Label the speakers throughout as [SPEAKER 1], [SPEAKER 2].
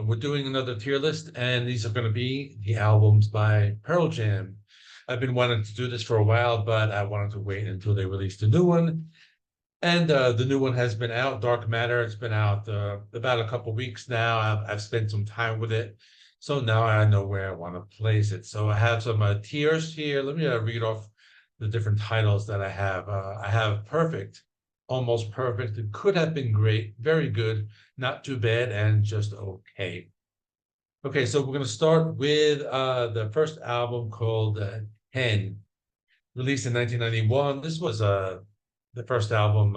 [SPEAKER 1] We're doing another tier list, and these are going to be the albums by Pearl Jam. I've been wanting to do this for a while, but I wanted to wait until they released a new one. And the new one has been out, Dark Matter. It's been out about a couple weeks now. I've spent some time with it. So now I know where I want to place it. So I have some tiers here. Let me read off the different titles that I have. I have Perfect, Almost Perfect, It Could Have Been Great, Very Good, Not Too Bad, and Just Okay. Okay, so we're going to start with the first album called 10, released in 1991. This was the first album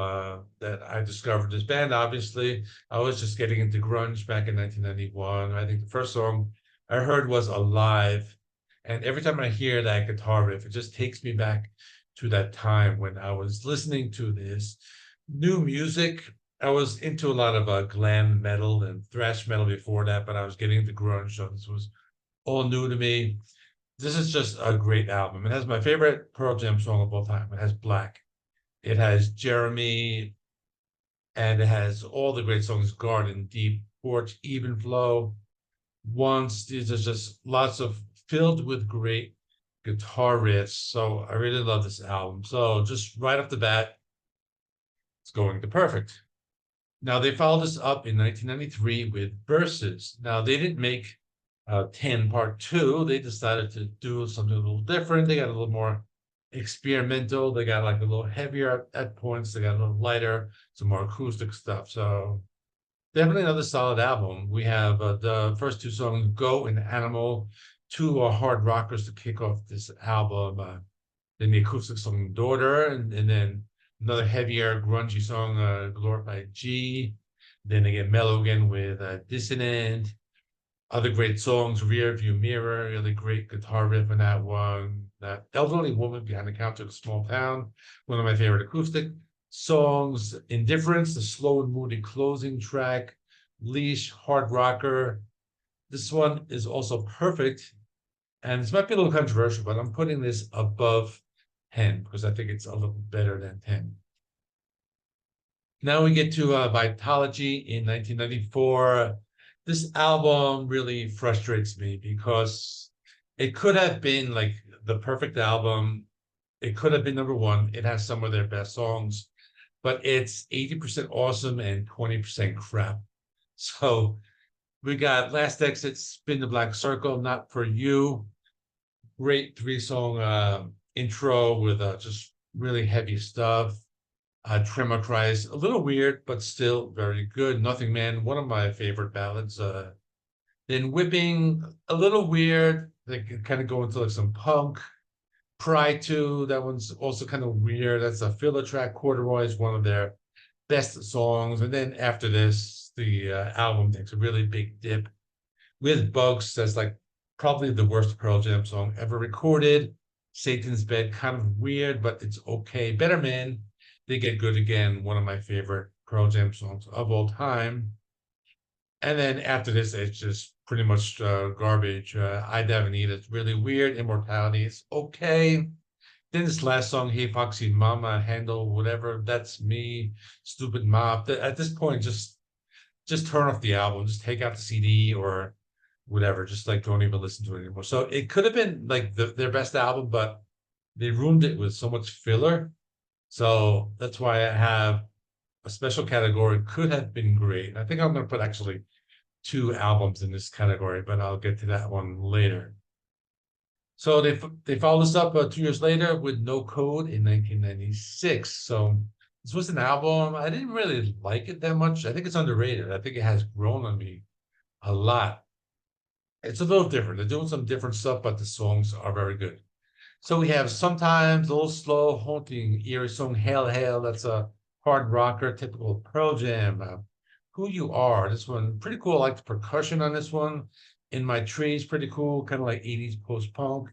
[SPEAKER 1] that I discovered this band. Obviously, I was just getting into grunge back in 1991. I think the first song I heard was Alive. And every time I hear that guitar riff, it just takes me back to that time when I was listening to this new music. I was into a lot of glam metal and thrash metal before that, but I was getting into grunge, so this was all new to me. This is just a great album. It has my favorite Pearl Jam song of all time. It has Black. It has Jeremy, and it has all the great songs, Garden, Deep, Porch, Even Flow, Once. These are just lots of filled with great guitar riffs. So I really love this album. So just right off the bat, it's going to Perfect. Now they followed this up in 1993 with Versus. Now they didn't make 10 Part 2. They decided to do something a little different. They got a little more experimental. They got like a little heavier at points. They got a little lighter, some more acoustic stuff. So definitely another solid album. We have the first two songs, Go and Animal, two hard rockers to kick off this album. Then the acoustic song Daughter, and then another heavier grungy song, Glorified G. Then they get mellow again with Dissonant. Other great songs, Rear View Mirror, really great guitar riff in that one. That Elderly Woman Behind the Counter in a Small Town, one of my favorite acoustic songs. Indifference, the slow and moody closing track. Leash, Hard Rocker. This one is also perfect. And this might be a little controversial, but I'm putting this above 10 because I think it's a little better than 10. Now we get to Vitalogy in 1994. This album really frustrates me because it could have been like the perfect album. It could have been number one. It has some of their best songs, but it's 80% awesome and 20% crap. So we got Last Exit, Spin the Black Circle, Not For You. Great three-song intro with just really heavy stuff. Tremor Cries, a little weird, but still very good. Nothing Man, one of my favorite ballads. Then Whipping, a little weird. They can kind of go into like some punk. Pride 2, that one's also kind of weird. That's a filler track. Corduroy is one of their best songs. And then after this, the album takes a really big dip with Bugs. That's like probably the worst Pearl Jam song ever recorded. Satan's Bed, kind of weird, but it's okay. Better Man, They Get Good Again, one of my favorite Pearl Jam songs of all time. And then after this, it's just pretty much garbage. I Never Need It's really weird. Immortality is okay. Then this last song, Hey Foxy Mama, Handle, whatever, That's Me, Stupid Mop. At this point, just turn off the album, just take out the CD or whatever, just like don't even listen to it anymore. So it could have been like their best album, but they ruined it with so much filler. So that's why I have a special category, Could Have Been Great. I think I'm going to put actually 2 albums in this category, but I'll get to that one later. So they followed this up 2 years later with No Code in 1996. So this was an album. I didn't really like it that much. I think it's underrated. I think it has grown on me a lot. It's a little different. They're doing some different stuff, but the songs are very good. So we have Sometimes, a little slow, haunting, eerie song, Hail Hail. That's a hard rocker, typical Pearl Jam. Who You Are. This one, pretty cool. I like the percussion on this one. In My Trees, pretty cool, kind of like 80s post-punk.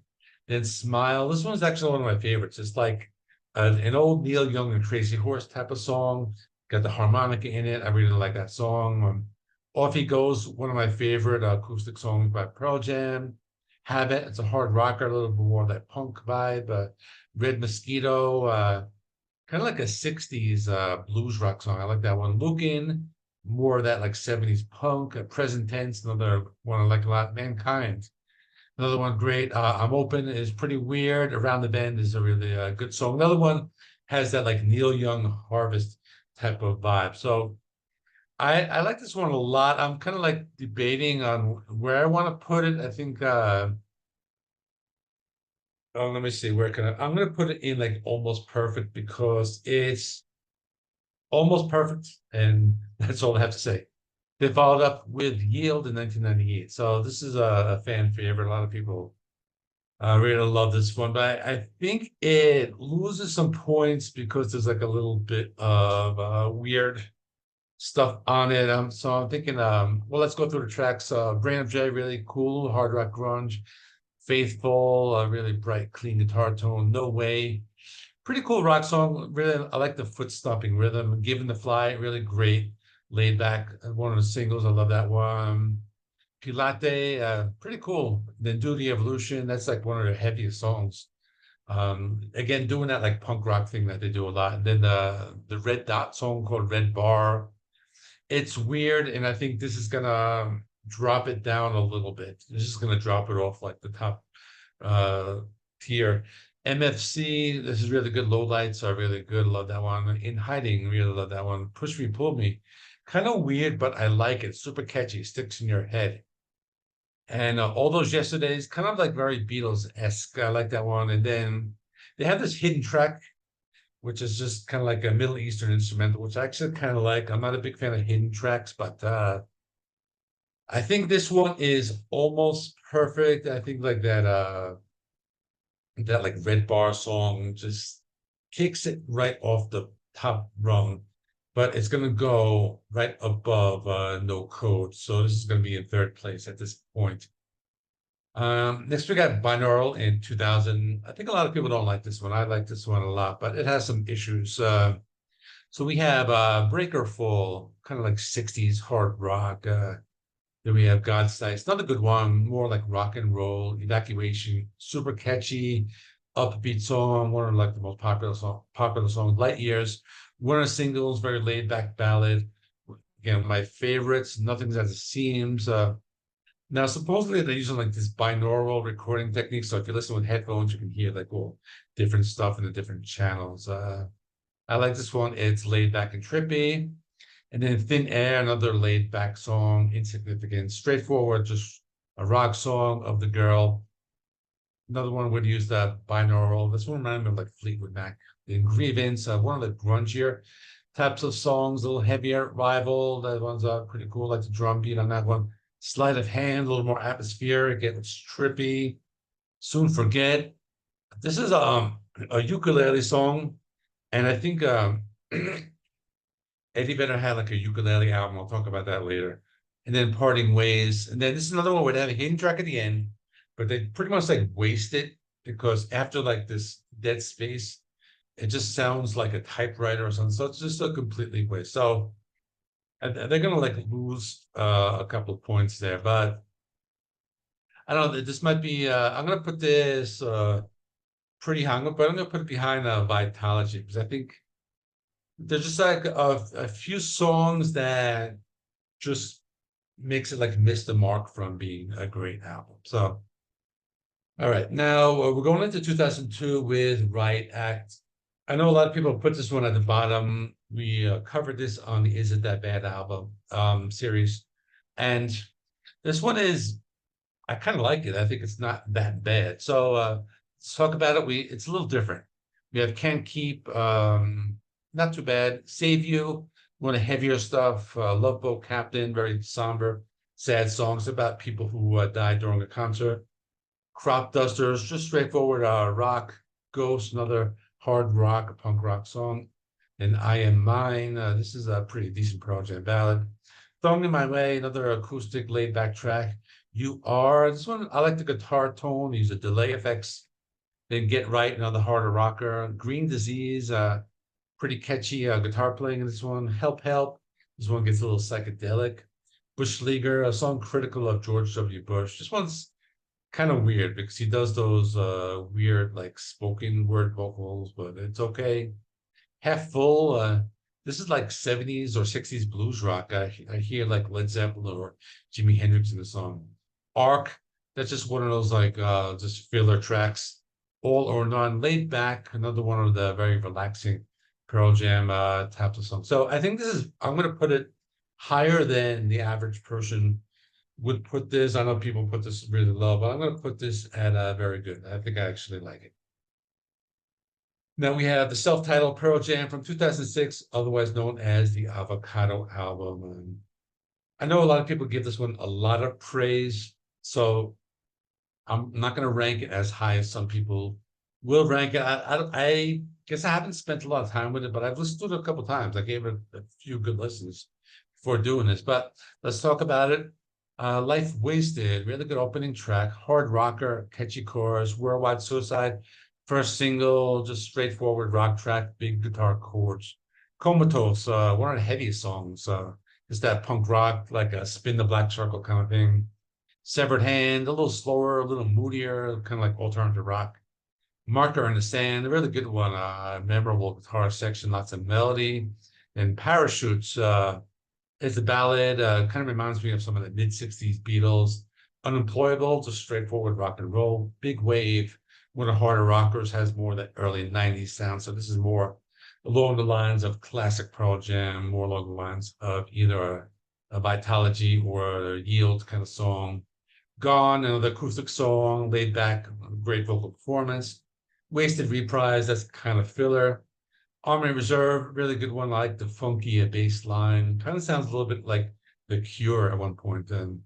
[SPEAKER 1] Then Smile. This one's actually one of my favorites. It's like an old Neil Young and Crazy Horse type of song. Got the harmonica in it. I really like that song. Off He Goes, one of my favorite acoustic songs by Pearl Jam. Habit, it's a hard rocker, a little bit more of that punk vibe. Red Mosquito, kind of like a 60s blues rock song. I like that one. Lukin, more of that like 70s punk, present tense, another one I like a lot, Mankind. Another one great. I'm Open is pretty weird. Around the Bend is a really good song. Another one has that like Neil Young Harvest type of vibe. So I like this one a lot. I'm kind of like debating on where I want to put it. I think oh, let me see, where can I'm gonna put it in like almost perfect because it's almost perfect, and that's all I have to say. They followed up with Yield in 1998. So this is a fan favorite. A lot of people really love this one, but I think it loses some points because there's like a little bit of weird stuff on it. So I'm thinking, well, let's go through the tracks. Brain of J, really cool, hard rock grunge. Faithful, a really bright, clean guitar tone. No Way, pretty cool rock song. Really, I like the foot stomping rhythm. Given the Fly, really great, laid back. One of the singles, I love that one. Pilate, pretty cool. Then Do the Evolution, that's like one of their heaviest songs. Again, doing that like punk rock thing that they do a lot. And then the Red Dot song called Red Bar. It's weird, and I think this is gonna drop it down a little bit. This is gonna drop it off like the top uh tier. MFC, this is really good. Lowlights are really good. Love that one. In Hiding, really love that one. Push Me, Pull Me. Kind of weird, but I like it. Super catchy, sticks in your head. And All Those Yesterdays, kind of like very Beatles-esque. I like that one. And then they have this hidden track, which is just kind of like a Middle Eastern instrumental, which I actually kind of like. I'm not a big fan of hidden tracks, but I think this one is almost perfect. I think like that like Red Bar song just kicks it right off the top rung, but it's gonna go right above No Code. So this is gonna be in third place at this point. Next we got Binaural in 2000. I think a lot of people don't like this one. I like this one a lot, but it has some issues. So we have Breakerful, kind of like 60s hard rock. Then we have God's Nice, another good one, more like rock and roll. Evacuation, super catchy, upbeat song, one of like the most popular songs. Light Years, one of the singles, very laid back ballad. Again, my favorites. Nothing's as it seems. Now, supposedly they're using like this binaural recording technique. So if you listen with headphones, you can hear like all different stuff in the different channels. I like this one. It's laid back and trippy. And then Thin Air, another laid back song, insignificant, straightforward, just a rock song of the girl. Another one would use that binaural. This one reminded me of like Fleetwood Mac. The Grievance, one of the grungier types of songs, a little heavier. Rival, that one's pretty cool, like the drum beat on that one. Sleight of Hand, a little more atmospheric, it's trippy. Soon Forget. This is a ukulele song, and I think Eddie Vedder had like a ukulele album. I'll talk about that later. And then Parting Ways. And then this is another one where they have a hidden track at the end, but they pretty much like waste it because after like this dead space, it just sounds like a typewriter or something. So it's just a completely waste. So they're gonna like lose a couple of points there, but I don't know. This might be. I'm gonna put this pretty high, but I'm gonna put it behind Vitalogy because I think there's just like a few songs that just makes it like miss the mark from being a great album. So, all right, now we're going into 2002 with Riot Act. I know a lot of people put this one at the bottom. We covered this on the Is It That Bad album series, and this one is I kind of like it. I think it's not that bad. So let's talk about it. It's a little different. We have Can't Keep, not too bad. Save You, one of the heavier stuff. Love Boat Captain, very somber, sad songs about people who died during a concert. Crop Dusters, just straightforward rock. Ghost, another hard rock, punk rock song. And I Am Mine. This is a pretty decent project ballad. Thrown in My Way, another acoustic laid back track. You Are, this one, I like the guitar tone, use the delay effects. Then Get Right, another harder rocker. Green Disease, pretty catchy guitar playing in this one. Help Help, this one gets a little psychedelic. Bush Leaguer, a song critical of George W. Bush. This one's kind of weird because he does those weird like spoken word vocals, but it's okay. Half Full, This is like 70s or 60s blues rock. I hear like Led Zeppelin or Jimi Hendrix in the song. Arc, that's just one of those like just filler tracks. All or None, Laid Back, another one of the very relaxing Pearl Jam types of songs. So I think this is, I'm gonna put it higher than the average person would put this. I know people put this really low, but I'm gonna put this at very good. I think I actually like it. Now we have the self-titled Pearl Jam from 2006, otherwise known as the Avocado album. And I know a lot of people give this one a lot of praise, so I'm not going to rank it as high as some people will rank it. I guess I haven't spent a lot of time with it, but I've listened to it a couple of times. I gave it a few good listens before doing this. But let's talk about it. Life Wasted, really good opening track, hard rocker, catchy chorus, Worldwide Suicide, first single, just straightforward rock track, big guitar chords. Comatose, one of the heaviest songs. It's that punk rock, like a Spin the Black Circle kind of thing. Severed Hand, a little slower, a little moodier, kind of like alternative rock. Marker in the Sand, a really good one. Memorable guitar section, lots of melody. And Parachutes, it's a ballad, kind of reminds me of some of the mid-60s Beatles. Unemployable, just straightforward rock and roll. Big Wave, one of the harder rockers, has more of that early 90s sound. So this is more along the lines of classic Pearl Jam, more along the lines of either a Vitalogy or a Yield kind of song. Gone, another acoustic song, laid back, great vocal performance. Wasted Reprise, that's kind of filler. Army Reserve, really good one, like the funky bass line. Kind of sounds a little bit like The Cure at one point. And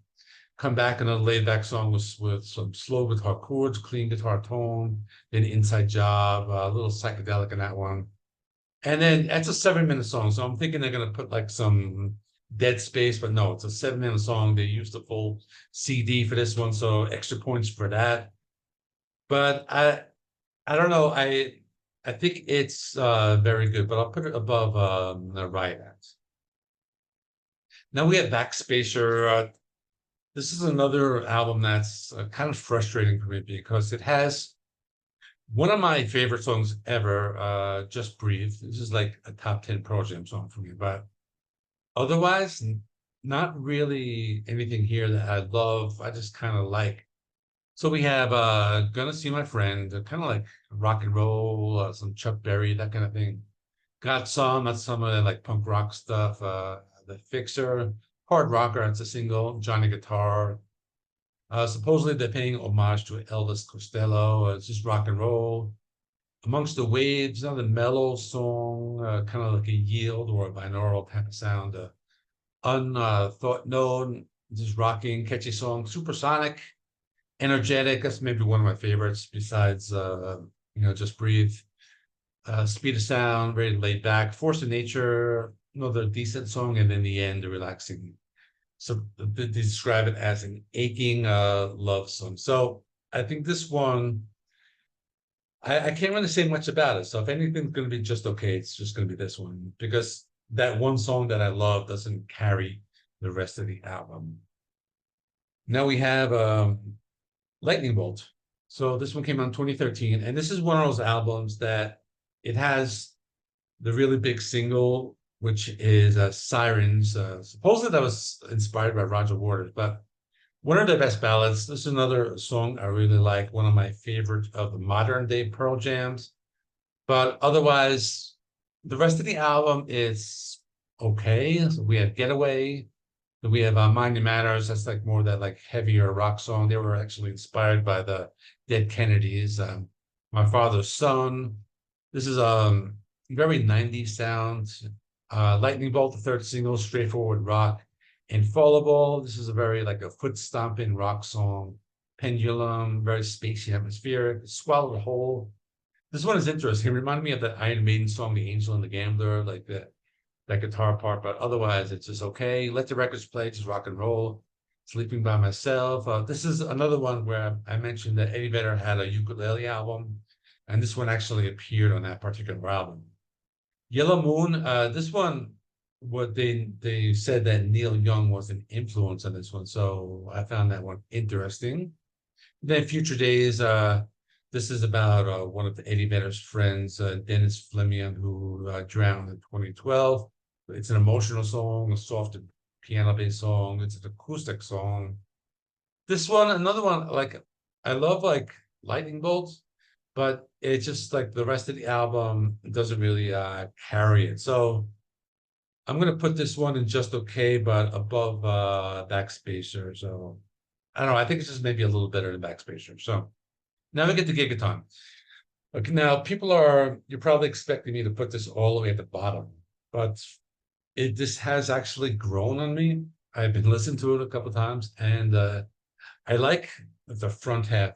[SPEAKER 1] Come Back, another laid back song with some slow guitar chords, clean guitar tone, then Inside Job, a little psychedelic in that one. And then that's a 7-minute song. So I'm thinking they're going to put like some dead space, but no, it's a 7-minute song. They used the full CD for this one, so extra points for that. But I don't know. I think it's very good, but I'll put it above the Riot Act. Now we have Backspacer. This is another album that's kind of frustrating for me because it has one of my favorite songs ever, Just Breathe. This is like a top 10 Pearl Jam song for me, but otherwise, not really anything here that I love. I just kind of like. So we have Gonna See My Friend, kind of like rock and roll, some Chuck Berry, that kind of thing. Got Some, that's some of the like punk rock stuff. The Fixer, hard rocker, it's a single, Johnny Guitar. Supposedly they're paying homage to Elvis Costello. It's just rock and roll. Amongst the Waves, another mellow song, kind of like a Yield or a binaural type of sound. Unthought Known, just rocking, catchy song. Supersonic, energetic. That's maybe one of my favorites besides, Just Breathe. Speed of Sound, very laid back. Force of Nature, another decent song. And in the end, the relaxing. So they describe it as an aching love song. So I think this one, I can't really say much about it. So if anything's going to be just okay, it's just going to be this one because that one song that I love doesn't carry the rest of the album. Now we have Lightning Bolt. So this one came out in 2013, and this is one of those albums that it has the really big single, which is Sirens. Supposedly that was inspired by Roger Waters, but one of the best ballads. This is another song I really like, one of my favorite of the modern day Pearl Jams. But otherwise, the rest of the album is okay. So we have Getaway, we have Mind Your Manners. That's like more that like heavier rock song. They were actually inspired by the Dead Kennedys. My Father's Son. This is very 90s sound. Lightning Bolt, the third single, straightforward rock. Infallible. This is a very like a foot stomping rock song. Pendulum, very spacey, atmospheric. Swallowed Whole. This one is interesting. It reminded me of that Iron Maiden song, The Angel and the Gambler, like that guitar part, but otherwise it's just okay. Let the Records Play, just rock and roll. Sleeping by Myself. This is another one where I mentioned that Eddie Vedder had a ukulele album, and this one actually appeared on that particular album. Yellow Moon, this one, what they said that Neil Young was an influence on this one, so I found that one interesting. Then Future Days, This is about one of Eddie Vedder's friends, Dennis Fleming, who drowned in 2012. It's an emotional song, a soft piano-based song. It's an acoustic song. This one, another one, like I love like Lightning Bolts, but it's just like the rest of the album doesn't really carry it. So I'm gonna put this one in just okay, but above Backspacer. So I don't know. I think it's just maybe a little better than Backspacer. So now we get to Gigaton. Okay, now you're probably expecting me to put this all the way at the bottom, but this has actually grown on me. I've been listening to it a couple times, and I like the front half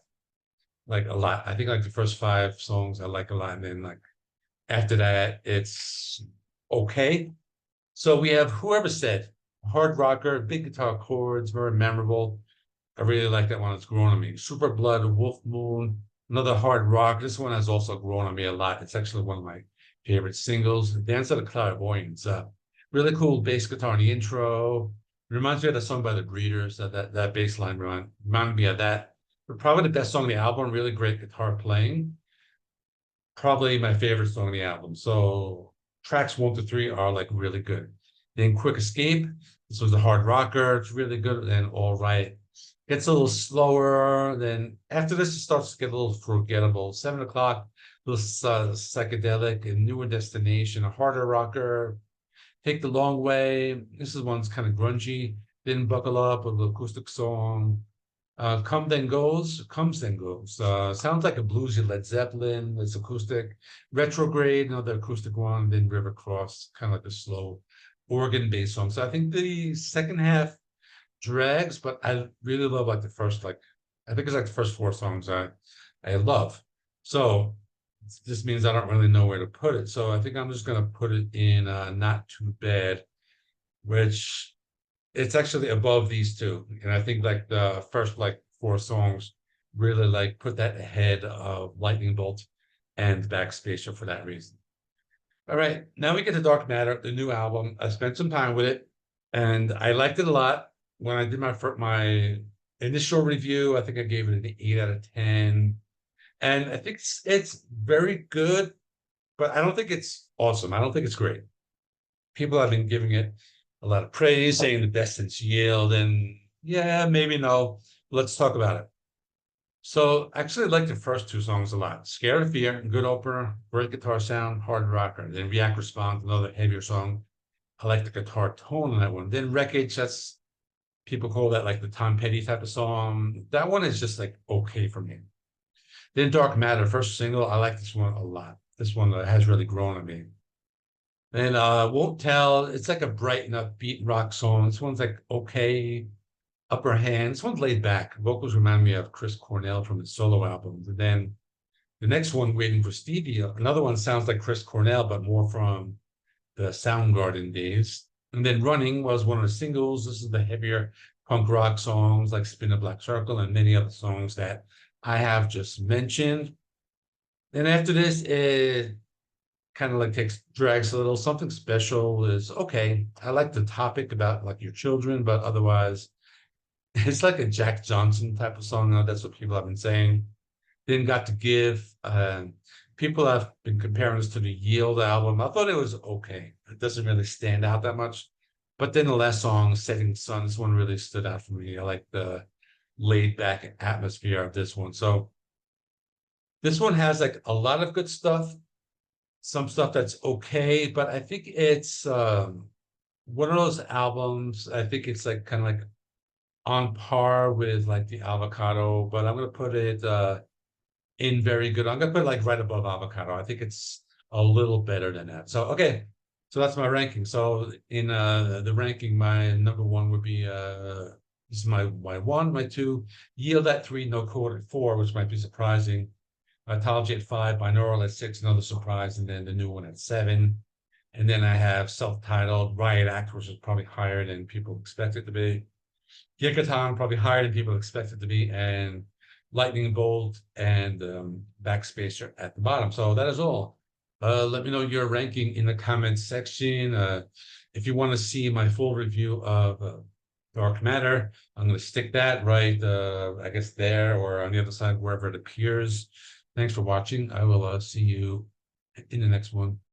[SPEAKER 1] like a lot. I think like the first 5 songs I like a lot, and then like after that it's okay. So we have Whoever Said, hard rocker, big guitar chords, very memorable. I really like that one. It's grown on me. Super Blood, Wolf Moon, another hard rock. This one has also grown on me a lot. It's actually one of my favorite singles. Dance of the Clairvoyants. Really cool bass guitar in the intro. It reminds me of the song by the Breeders. That bass line reminded me of that. But probably the best song on the album. Really great guitar playing. Probably my favorite song on the album. So tracks 1 to 3 are like really good. Then Quick Escape. This was a hard rocker. It's really good. And All Right gets a little slower. Then after this, it starts to get a little forgettable. 7 o'clock, a little psychedelic, a newer destination, a harder rocker. Take the Long Way. This is one's kind of grungy. Then Buckle Up, a little acoustic song. Come Then Goes, Comes Then Goes. Sounds like a bluesy Led Zeppelin. It's acoustic. Retrograde, another acoustic one. Then River Cross, kind of like a slow organ-based song. So I think the second half drags, but I really love like the first I think it's like the first 4 songs I love. So this means I don't really know where to put it. So I think I'm just gonna put it in Not Too Bad, which it's actually above these two. And I think like the first like 4 songs really like put that ahead of Lightning Bolt and Backspacer for that reason. All right, now we get to Dark Matter, the new album. I spent some time with it and I liked it a lot. When I did my initial review, I think I gave it an 8 out of 10. And I think it's very good, but I don't think it's awesome. I don't think it's great. People have been giving it a lot of praise, saying the best since Yield, and yeah, maybe no. Let's talk about it. So actually, I like the first 2 songs a lot. Scared of Fear, good opener, great guitar sound, hard rocker. Then React Response, another heavier song. I like the guitar tone on that one. Then Wreckage, that's people call that like the Tom Petty type of song. That one is just like okay for me. Then Dark Matter, first single, I like this one a lot. This one has really grown on me. And Won't Tell, it's like a bright and upbeat rock song. This one's like okay, upper hand. This one's laid back. Vocals remind me of Chris Cornell from his solo albums. And then the next one, Waiting for Stevie, another one sounds like Chris Cornell, but more from the Soundgarden days. And then Running was one of the singles. This is the heavier punk rock songs like Spin a Black Circle and many other songs that I have just mentioned. Then after this, it kind of like drags a little. Something Special is okay. I like the topic about like your children, but otherwise it's like a Jack Johnson type of song. That's what people have been saying. Then Got to Give. People have been comparing this to the Yield album. I thought it was okay. It doesn't really stand out that much. But then the last song, Setting Sun, this one really stood out for me. I like the laid back atmosphere of this one. So this one has like a lot of good stuff, some stuff that's okay, but I think it's one of those albums. I think it's like kind of like on par with like the Avocado, but I'm gonna put it in very good. I'm gonna put it like right above Avocado. I think it's a little better than that. So okay, so that's my ranking. So in the ranking, my number 1 would be this is my 1, my 2, Yield at 3, No Code at 4, which might be surprising. Vitalogy at 5, Binaural at 6, another surprise, and then the new one at 7. And then I have self-titled Riot Act, which is probably higher than people expect it to be. Gigaton, probably higher than people expect it to be, and Lightning Bolt and Backspacer at the bottom. So that is all. Let me know your ranking in the comments section. If you want to see my full review of Dark Matter, I'm going to stick that right, I guess there or on the other side, wherever it appears. Thanks for watching. I will see you in the next one.